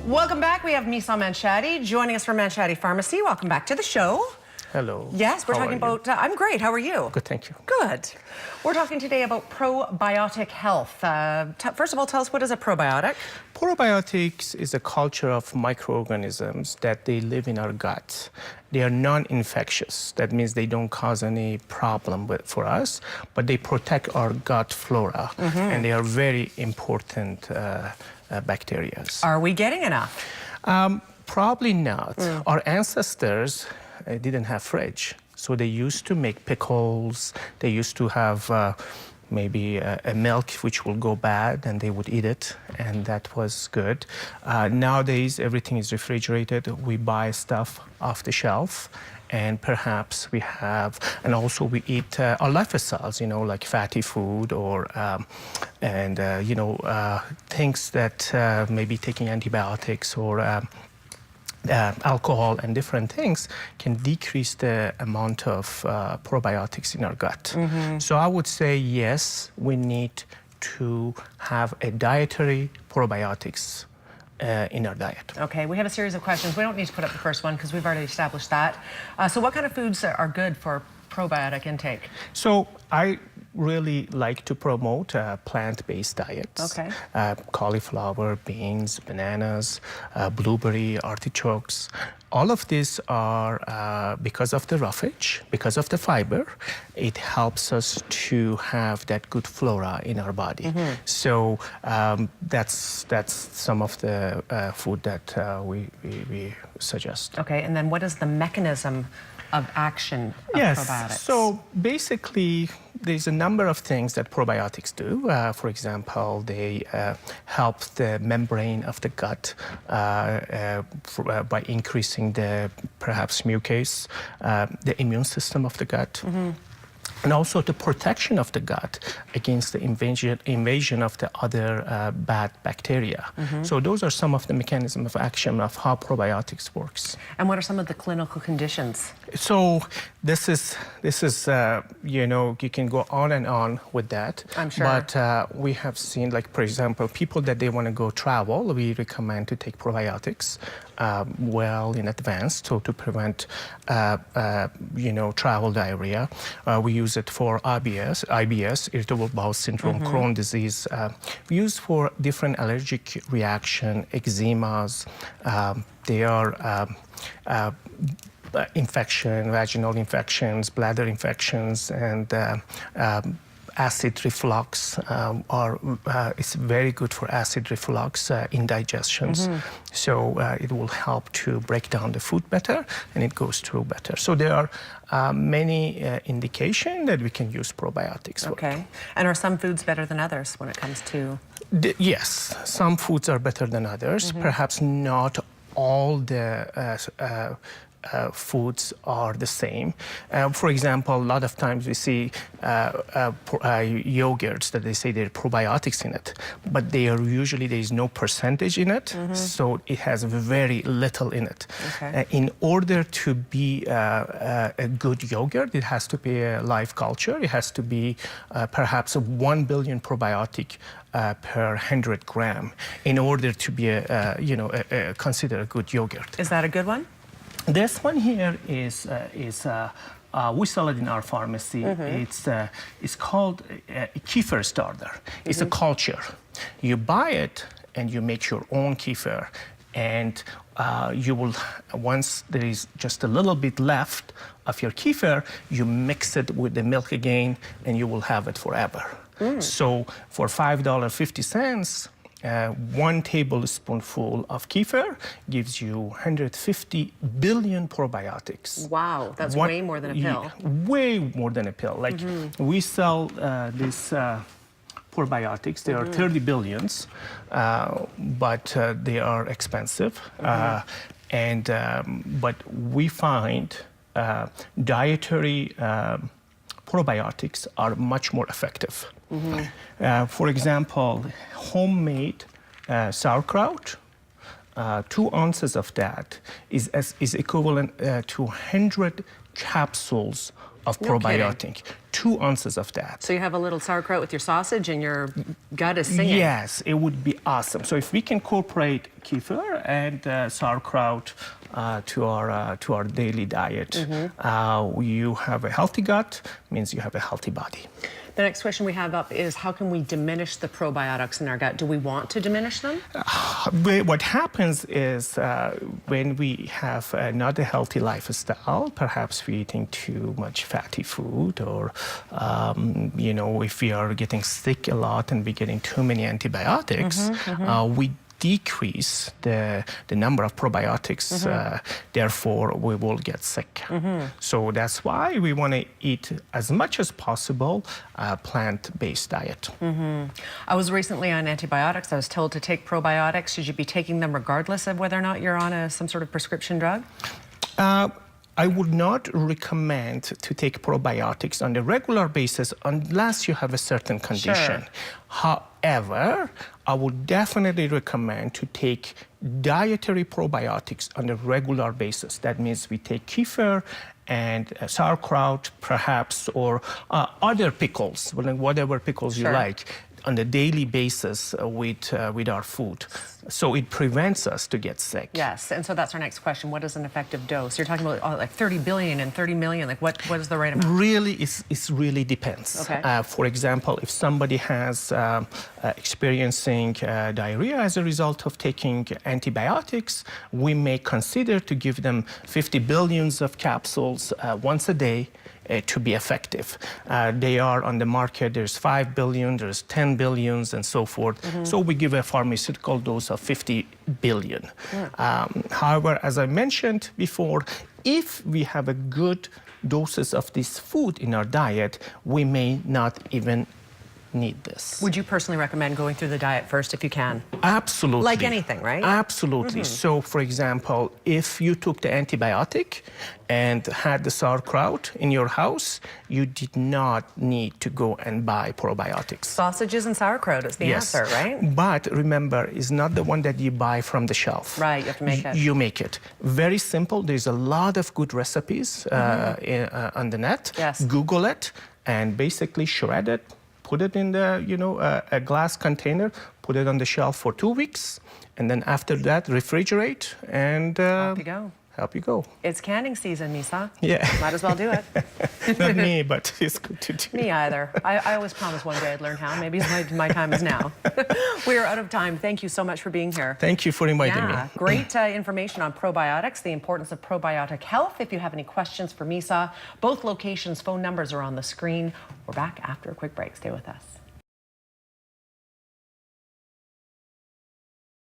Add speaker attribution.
Speaker 1: Welcome back. We have Manshadi joining us from Manshadi Pharmacy. Welcome back to the show.
Speaker 2: Hello.
Speaker 1: Yes, we're talking about, I'm great. How are you?
Speaker 2: Good, thank you.
Speaker 1: Good. We're talking today about probiotic health. First of all, tell us, what is a probiotic?
Speaker 2: Probiotics is a culture of microorganisms that they live in our gut. They are non-infectious. That means they don't cause any problem for us, but they protect our gut flora, and they are very important bacteria.
Speaker 1: Are we getting enough?
Speaker 2: Probably not. Our ancestors didn't have fridge, so they used to make pickles. They used to have maybe a milk which will go bad, and they would eat it, and that was good. Nowadays, everything is refrigerated. We buy stuff off the shelf, and perhaps we have, and also we eat our lifestyles, you know, like fatty food or, things that maybe taking antibiotics or alcohol and different things can decrease the amount of probiotics in our gut. So I would say, yes, we need to have a dietary probiotics in our diet.
Speaker 1: Okay, we have a series of questions. We don't need to put up the first one because we've already established that. So what kind of foods are good for probiotic intake?
Speaker 2: So I really like to promote plant-based diets.
Speaker 1: Okay.
Speaker 2: Cauliflower, beans, bananas, blueberry, artichokes. All of these are, because of the roughage, because of the fiber, it helps us to have that good flora in our body. So that's some of the food that we suggest.
Speaker 1: Okay, and then what is the mechanism of action of probiotics?
Speaker 2: So basically, there's a number of things that probiotics do. For example, they help the membrane of the gut by increasing the perhaps mucus, the immune system of the gut. And also the protection of the gut against the invasion of the other bad bacteria. So those are some of the mechanisms of action of how probiotics works.
Speaker 1: And what are some of the clinical conditions?
Speaker 2: So this is you know, you can go on and on with that.
Speaker 1: I'm sure.
Speaker 2: But we have seen, like, for example, people that they want to go travel, we recommend to take probiotics well in advance to prevent travel diarrhea. We use it for IBS, irritable bowel syndrome, Crohn's disease. We use for different allergic reaction, eczemas. They are infection, vaginal infections, bladder infections, and acid reflux it's very good for acid reflux indigestions. So it will help to break down the food better, and it goes through better. So there are many indications that we can use probiotics for.
Speaker 1: Okay. And are some foods better than others when it comes to?
Speaker 2: Yes, some foods are better than others. Perhaps not all the foods are the same. For example, a lot of times we see yogurts that they say there are probiotics in it, but they are usually, there is no percentage in it, so it has very little in it.
Speaker 1: Okay.
Speaker 2: In order to be a good yogurt, it has to be a live culture. It has to be perhaps 1 billion probiotic per 100 gram in order to be considered a good yogurt.
Speaker 1: Is that a good one?
Speaker 2: This one here is we sell it in our pharmacy. It's called a kefir starter. It's a culture. You buy it and you make your own kefir, and you will, once there is just a little bit left of your kefir, you mix it with the milk again, and you will have it forever. So for $5.50, 1 tablespoonful of kefir gives you 150 billion probiotics.
Speaker 1: Wow, that's way more than a pill.
Speaker 2: Way more than a pill. Like, we sell these probiotics. They are 30 billions, but they are expensive. But we find dietary probiotics are much more effective. For example, homemade sauerkraut, 2 ounces of that is equivalent to 100 capsules of
Speaker 1: No
Speaker 2: probiotic. 2 ounces of that.
Speaker 1: So you have a little sauerkraut with your sausage and your gut is singing.
Speaker 2: Yes, it would be awesome. So if we can incorporate kefir and sauerkraut to our daily diet, you have a healthy gut, means you have a healthy body.
Speaker 1: The next question we have up is, how can we diminish the probiotics in our gut? Do we want to diminish them?
Speaker 2: What happens is when we have not a healthy lifestyle, perhaps we're eating too much fatty food, or you know, if we are getting sick a lot and we're getting too many antibiotics, we decrease the number of probiotics, therefore we will get sick. So that's why we want to eat as much as possible plant-based diet.
Speaker 1: I was recently on antibiotics. I was told to take probiotics. Should you be taking them regardless of whether or not you're on some sort of prescription drug?
Speaker 2: I would not recommend to take probiotics on a regular basis unless you have a certain condition. However, I would definitely recommend to take dietary probiotics on a regular basis. That means we take kefir and sauerkraut, perhaps, or other pickles, whatever pickles you like, on a daily basis with our food. So it prevents us to get sick.
Speaker 1: Yes, and so that's our next question. What is an effective dose? You're talking about like 30 billion and 30 million. Like what is the right amount?
Speaker 2: Really, it really depends.
Speaker 1: Okay.
Speaker 2: For example, if somebody has experiencing diarrhea as a result of taking antibiotics, we may consider to give them 50 billions of capsules once a day to be effective. They are on the market, there's 5 billion, there's 10 billions, and so forth. So we give a pharmaceutical dose of 50 billion. However, as I mentioned before, if we have a good doses of this food in our diet, we may not even need this.
Speaker 1: Would you personally recommend going through the diet first if you can?
Speaker 2: Absolutely.
Speaker 1: Like anything, right?
Speaker 2: Absolutely. So, for example, if you took the antibiotic and had the sauerkraut in your house, you did not need to go and buy probiotics.
Speaker 1: Sausages and sauerkraut is the answer, right?
Speaker 2: But remember, it's not the one that you buy from the shelf.
Speaker 1: Right, you have to make it.
Speaker 2: You make it. Very simple. There's a lot of good recipes on the net.
Speaker 1: Yes.
Speaker 2: Google it and basically shred it. Put it in the, a glass container, put it on the shelf for 2 weeks, and then after that, refrigerate, and
Speaker 1: Off you go.
Speaker 2: Help you go.
Speaker 1: It's canning season, Misa.
Speaker 2: Yeah.
Speaker 1: Might as well do it.
Speaker 2: Not me, but it's good to do.
Speaker 1: Me either. I always promised one day I'd learn how. Maybe my time is now. We are out of time. Thank you so much for being here.
Speaker 2: Thank you for inviting me.
Speaker 1: Great information on probiotics, the importance of probiotic health. If you have any questions for Misa, both locations' phone numbers are on the screen. We're back after a quick break. Stay with us.